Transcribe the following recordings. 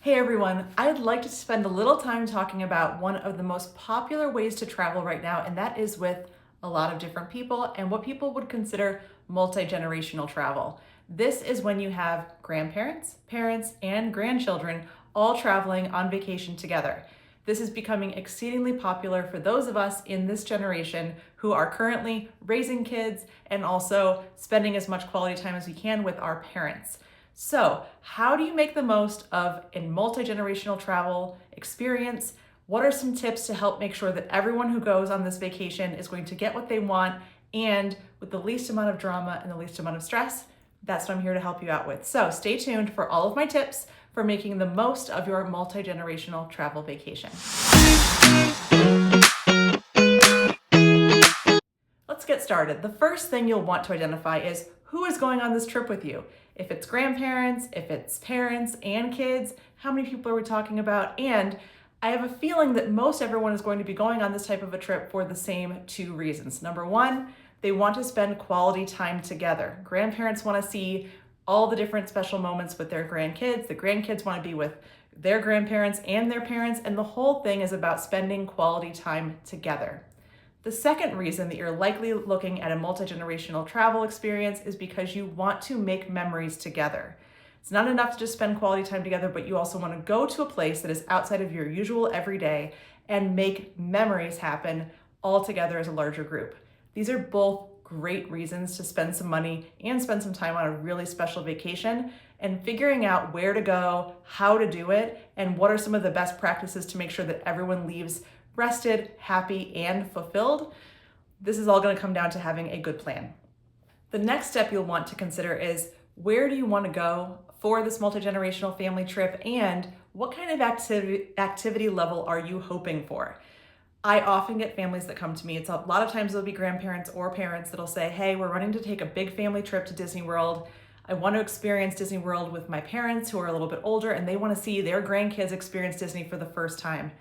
Hey everyone, I'd like to spend a little time talking about one of the most popular ways to travel right now, and that is with a lot of different people and what people would consider multi-generational travel. This is when you have grandparents, parents, and grandchildren all traveling on vacation together. This is becoming exceedingly popular for those of us in this generation who are currently raising kids and also spending as much quality time as we can with our parents. So, how do you make the most of a multi-generational travel experience? What are some tips to help make sure that everyone who goes on this vacation is going to get what they want and with the least amount of drama and the least amount of stress? That's what I'm here to help you out with. So, stay tuned for all of my tips for making the most of your multi-generational travel vacation. Let's get started. The first thing you'll want to identify is who is going on this trip with you. If it's grandparents, if it's parents and kids, how many people are we talking about? And I have a feeling that most everyone is going to be going on this type of a trip for the same two reasons. Number one, they want to spend quality time together. Grandparents want to see all the different special moments with their grandkids. The grandkids want to be with their grandparents and their parents, and the whole thing is about spending quality time together. The second reason that you're likely looking at a multi-generational travel experience is because you want to make memories together. It's not enough to just spend quality time together, but you also want to go to a place that is outside of your usual everyday and make memories happen all together as a larger group. These are both great reasons to spend some money and spend some time on a really special vacation, and figuring out where to go, how to do it, and what are some of the best practices to make sure that everyone leaves rested, happy, and fulfilled. This is all going to come down to having a good plan. The next step you'll want to consider is where do you want to go for this multi-generational family trip, and what kind of activity level are you hoping for? I often get families that come to me. It's a lot of times it'll be grandparents or parents that'll say, hey, we're running to take a big family trip to Disney World. I want to experience Disney World with my parents who are a little bit older, and they want to see their grandkids experience Disney for the first time.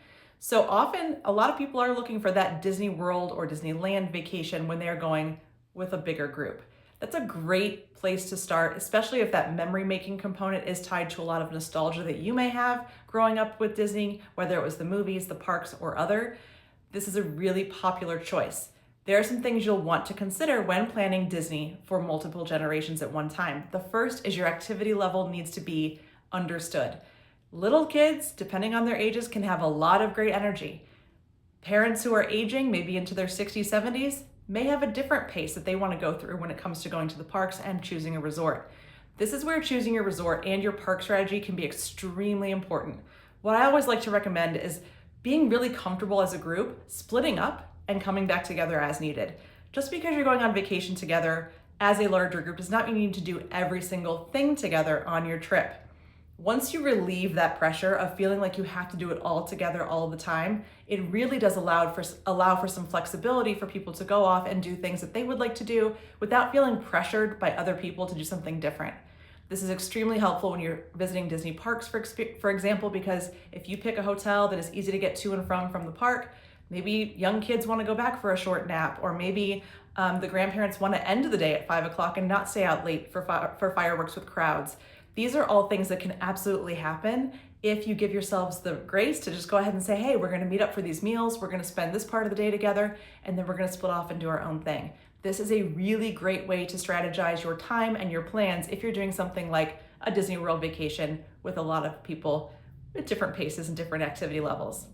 So often, a lot of people are looking for that Disney World or Disneyland vacation when they're going with a bigger group. That's a great place to start, especially if that memory-making component is tied to a lot of nostalgia that you may have growing up with Disney, whether it was the movies, the parks, or other. This is a really popular choice. There are some things you'll want to consider when planning Disney for multiple generations at one time. The first is your activity level needs to be understood. Little kids, depending on their ages, can have a lot of great energy. Parents who are aging, maybe into their 60s, 70s, may have a different pace that they want to go through when it comes to going to the parks and choosing a resort. This is where choosing your resort and your park strategy can be extremely important. What I always like to recommend is being really comfortable as a group, splitting up and coming back together as needed. Just because you're going on vacation together as a larger group does not mean you need to do every single thing together on your trip. Once you relieve that pressure of feeling like you have to do it all together all the time, it really does allow for some flexibility for people to go off and do things that they would like to do without feeling pressured by other people to do something different. This is extremely helpful when you're visiting Disney parks, for example, because if you pick a hotel that is easy to get to and from the park, maybe young kids want to go back for a short nap, or maybe the grandparents want to end the day at 5 o'clock and not stay out late for fireworks with crowds. These are all things that can absolutely happen if you give yourselves the grace to just go ahead and say, hey, we're going to meet up for these meals, we're going to spend this part of the day together, and then we're going to split off and do our own thing. This is a really great way to strategize your time and your plans if you're doing something like a Disney World vacation with a lot of people at different paces and different activity levels.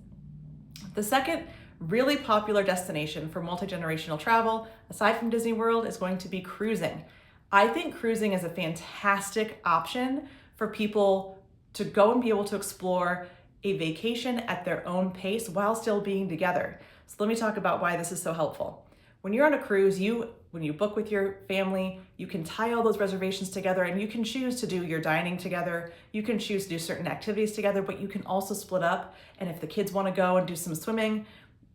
The second really popular destination for multi-generational travel, aside from Disney World, is going to be cruising. I think cruising is a fantastic option for people to go and be able to explore a vacation at their own pace while still being together. So let me talk about why this is so helpful. When you're on a cruise, when you book with your family, you can tie all those reservations together, and you can choose to do your dining together. You can choose to do certain activities together, but you can also split up. And if the kids want to go and do some swimming,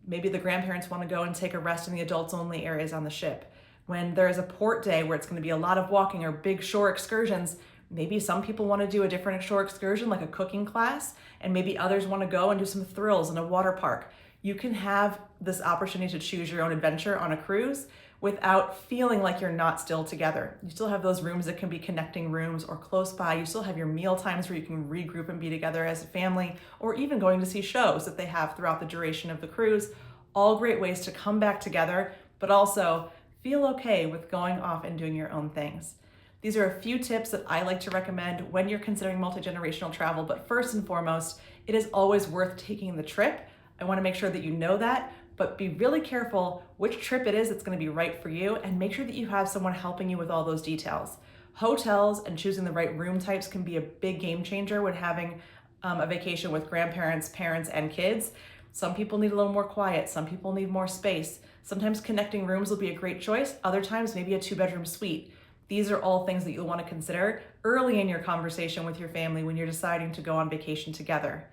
maybe the grandparents want to go and take a rest in the adults only areas on the ship. When there is a port day where it's going to be a lot of walking or big shore excursions, maybe some people want to do a different shore excursion like a cooking class, and maybe others want to go and do some thrills in a water park. You can have this opportunity to choose your own adventure on a cruise, without feeling like you're not still together. You still have those rooms that can be connecting rooms or close by. You still have your meal times where you can regroup and be together as a family, or even going to see shows that they have throughout the duration of the cruise. All great ways to come back together, but also feel okay with going off and doing your own things. These are a few tips that I like to recommend when you're considering multi-generational travel, but first and foremost, it is always worth taking the trip. I want to make sure that you know that, but be really careful which trip it is that's going to be right for you, and make sure that you have someone helping you with all those details. Hotels and choosing the right room types can be a big game changer when having a vacation with grandparents, parents, and kids. Some people need a little more quiet. Some people need more space. Sometimes connecting rooms will be a great choice. Other times, maybe a 2-bedroom suite. These are all things that you'll want to consider early in your conversation with your family when you're deciding to go on vacation together.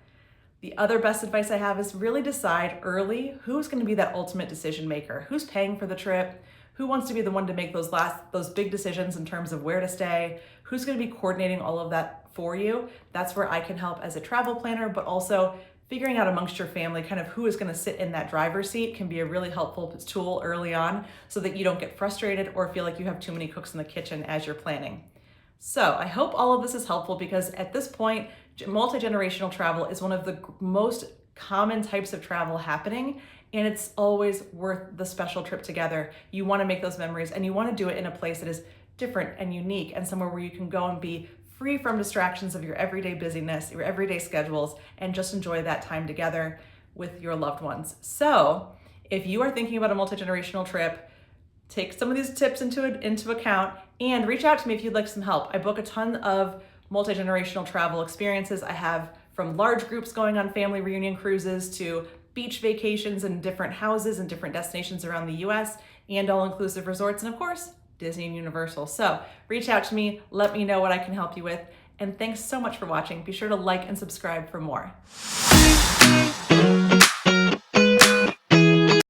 The other best advice I have is really decide early who's going to be that ultimate decision maker, who's paying for the trip, who wants to be the one to make those big decisions in terms of where to stay, who's going to be coordinating all of that for you. That's where I can help as a travel planner, but also figuring out amongst your family kind of who is going to sit in that driver's seat can be a really helpful tool early on so that you don't get frustrated or feel like you have too many cooks in the kitchen as you're planning. So I hope all of this is helpful, because at this point, multi-generational travel is one of the most common types of travel happening, and it's always worth the special trip together. You want to make those memories, and you want to do it in a place that is different and unique, and somewhere where you can go and be free from distractions of your everyday busyness, your everyday schedules, and just enjoy that time together with your loved ones. So if you are thinking about a multi-generational trip, take some of these tips into account and reach out to me if you'd like some help. I book a ton of multi-generational travel experiences. I have from large groups going on family reunion cruises to beach vacations in different houses and different destinations around the US, and all-inclusive resorts, and of course, Disney and Universal. So reach out to me, let me know what I can help you with, and thanks so much for watching. Be sure to like and subscribe for more.